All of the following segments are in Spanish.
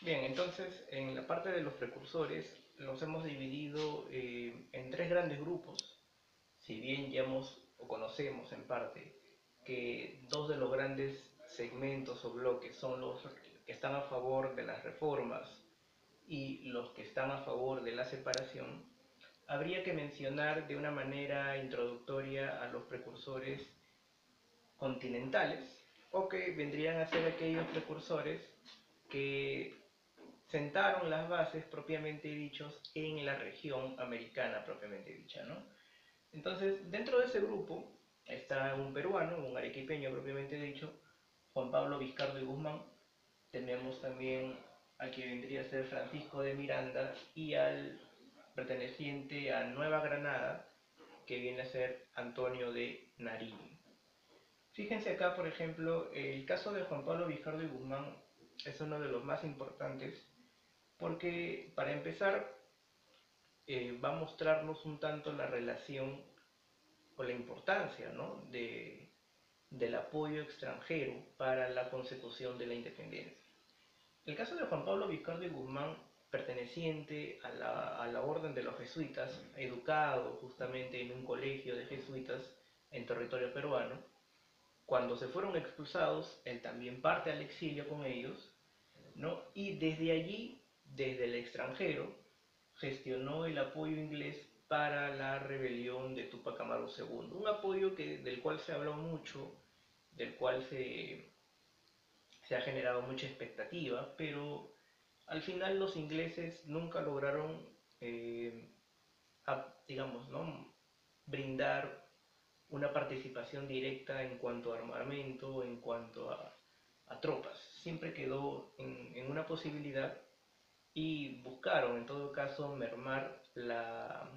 Bien, entonces en la parte de los precursores los hemos dividido en tres grandes grupos. Si bien ya hemos o conocemos en parte que dos de los grandes segmentos o bloques son los que están a favor de las reformas y los que están a favor de la separación, habría que mencionar de una manera introductoria a los precursores continentales, o que vendrían a ser aquellos precursores que sentaron las bases propiamente dichos en la región americana propiamente dicha, ¿no? Entonces, dentro de ese grupo está un peruano, un arequipeño propiamente dicho, Juan Pablo Vizcardo y Guzmán. Tenemos también a quien vendría a ser Francisco de Miranda y al perteneciente a Nueva Granada, que viene a ser Antonio de Nariño. Fíjense acá, por ejemplo, el caso de Juan Pablo Vizcardo y Guzmán es uno de los más importantes porque, para empezar, va a mostrarnos un tanto la relación o la importancia, ¿no?, del apoyo extranjero para la consecución de la independencia. El caso de Juan Pablo Vizcardo y Guzmán, perteneciente a la orden de los jesuitas, educado justamente en un colegio de jesuitas en territorio peruano, cuando se fueron expulsados, él también parte al exilio con ellos, ¿no? Y desde allí, desde el extranjero, gestionó el apoyo inglés para la rebelión de Tupac Amaru II. Un apoyo del cual se habló mucho, del cual se ha generado mucha expectativa, pero al final los ingleses nunca lograron, digamos, ¿no?, brindar una participación directa en cuanto a armamento, en cuanto a tropas. Siempre quedó en una posibilidad y buscaron en todo caso mermar la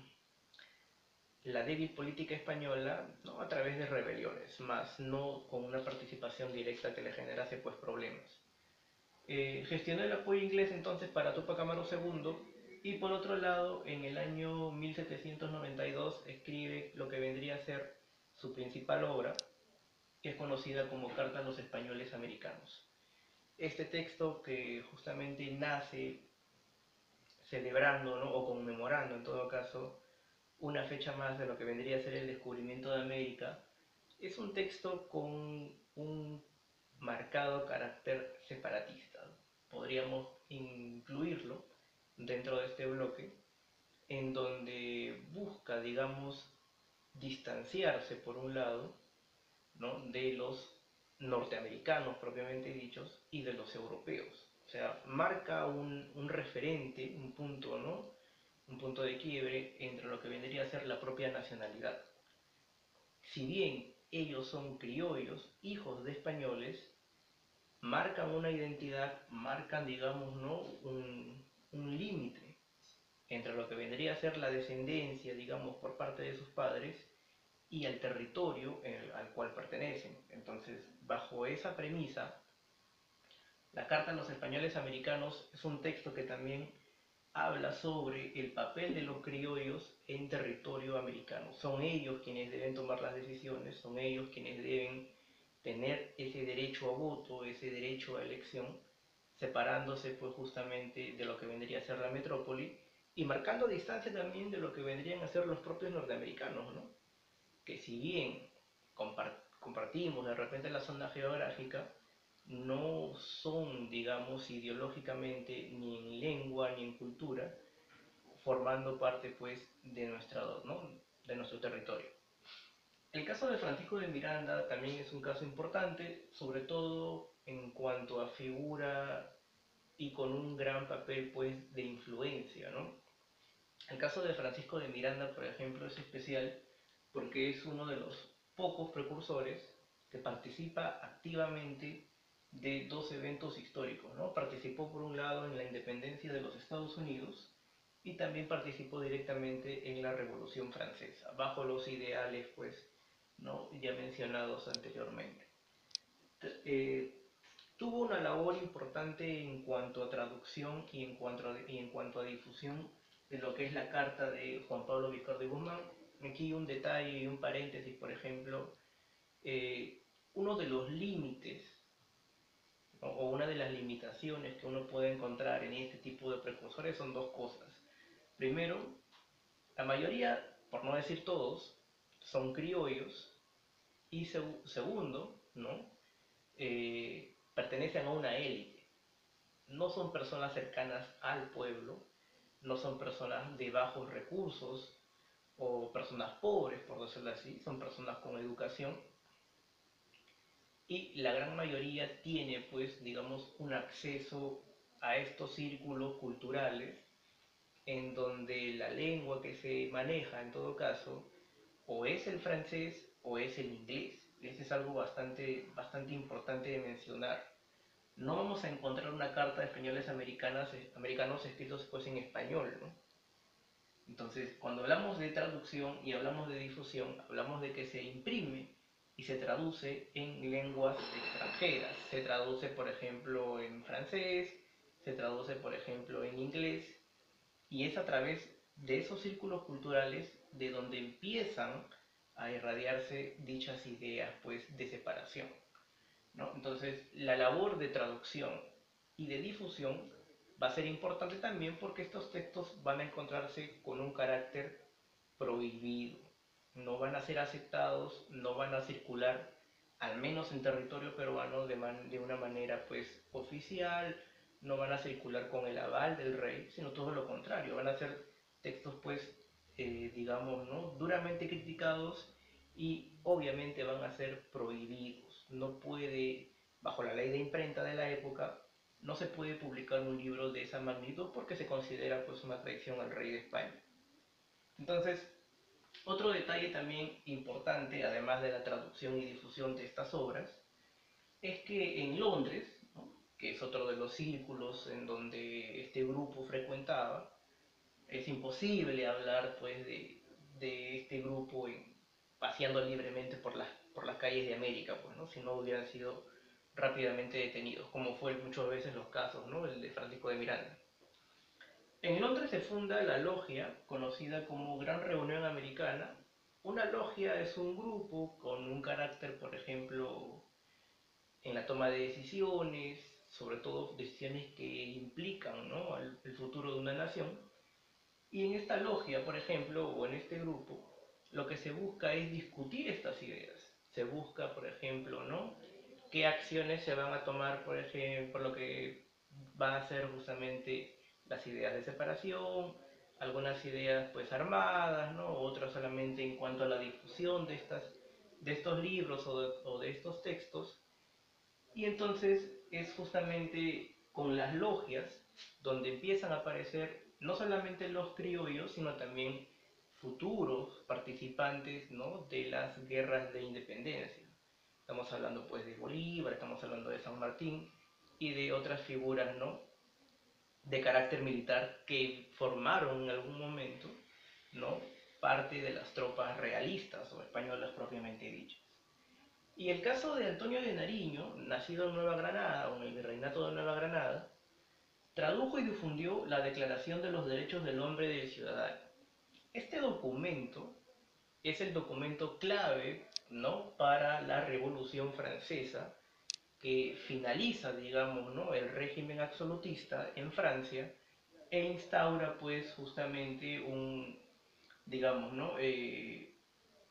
débil política española, ¿no?, a través de rebeliones, más no con una participación directa que le generase pues problemas. Gestionó el apoyo inglés entonces para Tupac Amaru II y, por otro lado, en el año 1792 escribe lo que vendría a ser su principal obra, que es conocida como Carta a los Españoles Americanos. Este texto, que justamente nace celebrando, ¿no?, o conmemorando en todo caso una fecha más de lo que vendría a ser el descubrimiento de América, es un texto con un marcado carácter separatista. Podríamos incluirlo dentro de este bloque, en donde busca, digamos, distanciarse por un lado, ¿no?, de los norteamericanos propiamente dichos y de los europeos. O sea, marca un referente, un punto, ¿no?, un punto de quiebre entre lo que vendría a ser la propia nacionalidad. Si bien ellos son criollos, hijos de españoles, marcan una identidad, marcan, digamos, ¿no?, un límite entre lo que vendría a ser la descendencia, digamos, por parte de sus padres y el territorio al cual pertenecen. Entonces, bajo esa premisa, la Carta a los Españoles Americanos es un texto que también habla sobre el papel de los criollos en territorio americano. Son ellos quienes deben tomar las decisiones, son ellos quienes deben tener ese derecho a voto, ese derecho a elección, separándose pues justamente de lo que vendría a ser la metrópoli y marcando distancia también de lo que vendrían a ser los propios norteamericanos, ¿no?, que si bien compartimos de repente la zona geográfica, no son, digamos, ideológicamente, ni en lengua ni en cultura, formando parte pues de, ¿no?, de nuestro territorio. El caso de Francisco de Miranda también es un caso importante, sobre todo en cuanto a figura y con un gran papel pues de influencia, ¿no? El caso de Francisco de Miranda, por ejemplo, es especial porque es uno de los pocos precursores que participa activamente de dos eventos históricos, ¿no? Participó por un lado en la independencia de los Estados Unidos y también participó directamente en la Revolución Francesa, bajo los ideales, pues, ¿no?, ya mencionados anteriormente. Eh, Tuvo una labor importante en cuanto a traducción y en cuanto a difusión de lo que es la carta de Juan Pablo Vizcardo y Guzmán. Aquí un detalle y un paréntesis, por ejemplo, uno de los límites O una de las limitaciones que uno puede encontrar en este tipo de precursores son dos cosas. Primero, la mayoría, por no decir todos, son criollos y segundo, ¿no? Pertenecen a una élite. No son personas cercanas al pueblo, no son personas de bajos recursos o personas pobres, por decirlo así, son personas con educación y la gran mayoría tiene, pues, digamos, un acceso a estos círculos culturales en donde la lengua que se maneja, en todo caso, o es el francés o es el inglés. Este es algo bastante importante de mencionar. No vamos a encontrar una carta de españoles americanos escritos pues en español, ¿no? Entonces, cuando hablamos de traducción y hablamos de difusión, hablamos de que se imprime y se traduce en lenguas extranjeras. Se traduce, por ejemplo, en francés, se traduce, por ejemplo, en inglés, y es a través de esos círculos culturales de donde empiezan a irradiarse dichas ideas, pues, de separación, ¿no? Entonces, la labor de traducción y de difusión va a ser importante también porque estos textos van a encontrarse con un carácter prohibido. No van a ser aceptados, no van a circular, al menos en territorio peruano, de una manera pues oficial, no van a circular con el aval del rey, sino todo lo contrario, van a ser textos pues, digamos, ¿no? Duramente criticados y obviamente van a ser prohibidos. No puede, bajo la ley de imprenta de la época, no se puede publicar un libro de esa magnitud porque se considera pues una traición al rey de España. Entonces, otro detalle también importante, además de la traducción y difusión de estas obras, es que en Londres, ¿no?, que es otro de los círculos en donde este grupo frecuentaba, es imposible hablar pues de este grupo paseando libremente por las calles de América, pues, ¿no?, si no hubieran sido rápidamente detenidos, como fue muchas veces los casos, ¿no?, el de Francisco de Miranda. En Londres se funda la logia conocida como Gran Reunión Americana. Una logia es un grupo con un carácter, por ejemplo, en la toma de decisiones, sobre todo decisiones que implican, ¿no?, el futuro de una nación. Y en esta logia, por ejemplo, o en este grupo, lo que se busca es discutir estas ideas. Se busca, por ejemplo, ¿no?, qué acciones se van a tomar, por ejemplo, por lo que van a ser justamente las ideas de separación, algunas ideas pues armadas, ¿no?, otras solamente en cuanto a la difusión de estos libros o de estos textos. Y entonces es justamente con las logias donde empiezan a aparecer no solamente los criollos, sino también futuros participantes, ¿no?, de las guerras de independencia. Estamos hablando pues de Bolívar, estamos hablando de San Martín y de otras figuras, ¿no?, de carácter militar que formaron en algún momento, ¿no?, parte de las tropas realistas o españolas propiamente dichas. Y el caso de Antonio de Nariño, nacido en Nueva Granada o en el Virreinato de Nueva Granada, tradujo y difundió la Declaración de los Derechos del Hombre y del Ciudadano. Este documento es el documento clave, ¿no?, para la Revolución Francesa, que finaliza, digamos, ¿no?, el régimen absolutista en Francia e instaura pues justamente digamos, ¿no?,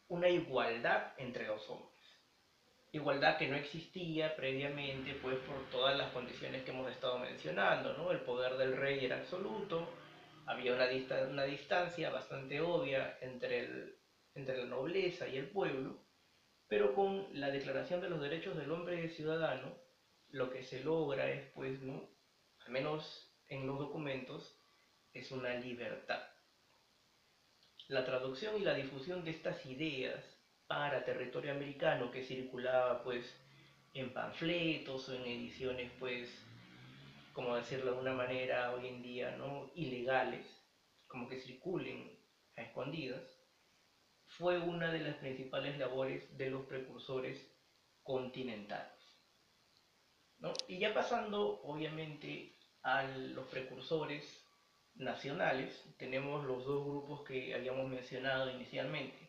una igualdad entre los hombres. Igualdad que no existía previamente, pues por todas las condiciones que hemos estado mencionando, ¿no? El poder del rey era absoluto, había una distancia bastante obvia entre la nobleza y el pueblo, pero con la Declaración de los Derechos del Hombre y del Ciudadano, lo que se logra es, pues, ¿no?, al menos en los documentos, es una libertad. La traducción y la difusión de estas ideas para territorio americano que circulaba pues en panfletos o en ediciones pues, como decirlo de una manera hoy en día, ¿no?, ilegales, como que circulen a escondidas, fue una de las principales labores de los precursores continentales, ¿no? Y ya pasando obviamente a los precursores nacionales, tenemos los dos grupos que habíamos mencionado inicialmente.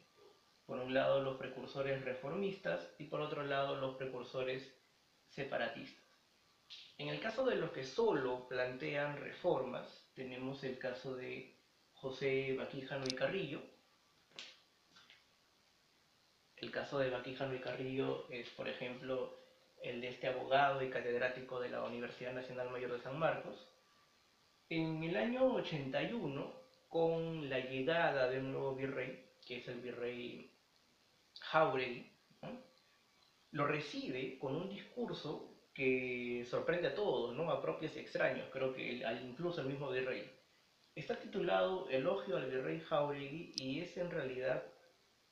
Por un lado los precursores reformistas y por otro lado los precursores separatistas. En el caso de los que solo plantean reformas, tenemos el caso de José Baquijano y Carrillo. El caso de Baquijano y Carrillo es, por ejemplo, el de este abogado y catedrático de la Universidad Nacional Mayor de San Marcos. En el año 81, con la llegada de un nuevo virrey, que es el virrey Jáuregui, ¿no? Lo recibe con un discurso que sorprende a todos, ¿no? A propios y extraños, creo que incluso el mismo virrey. Está titulado Elogio al virrey Jáuregui y es en realidad,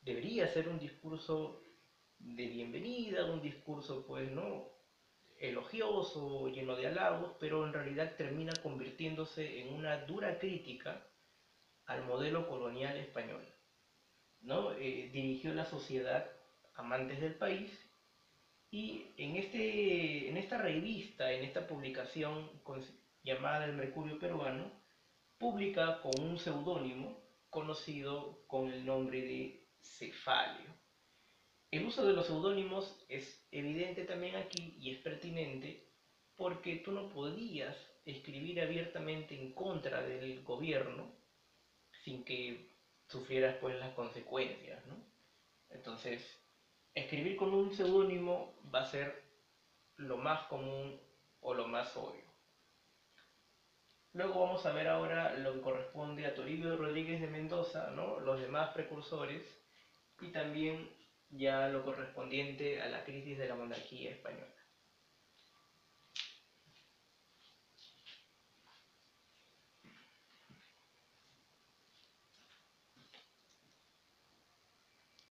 debería ser un discurso de bienvenida, un discurso pues, ¿no? Elogioso, lleno de halagos, pero en realidad termina convirtiéndose en una dura crítica al modelo colonial español, ¿no? Dirigió la sociedad amantes del país y en esta revista, en esta publicación llamada El Mercurio Peruano, publica con un seudónimo conocido con el nombre de Cefalio. El uso de los seudónimos es evidente también aquí y es pertinente porque tú no podías escribir abiertamente en contra del gobierno sin que sufrieras pues las consecuencias, ¿no? Entonces, escribir con un seudónimo va a ser lo más común o lo más obvio. Luego vamos a ver ahora lo que corresponde a Toribio Rodríguez de Mendoza, ¿no? Los demás precursores y también ya lo correspondiente a la crisis de la monarquía española.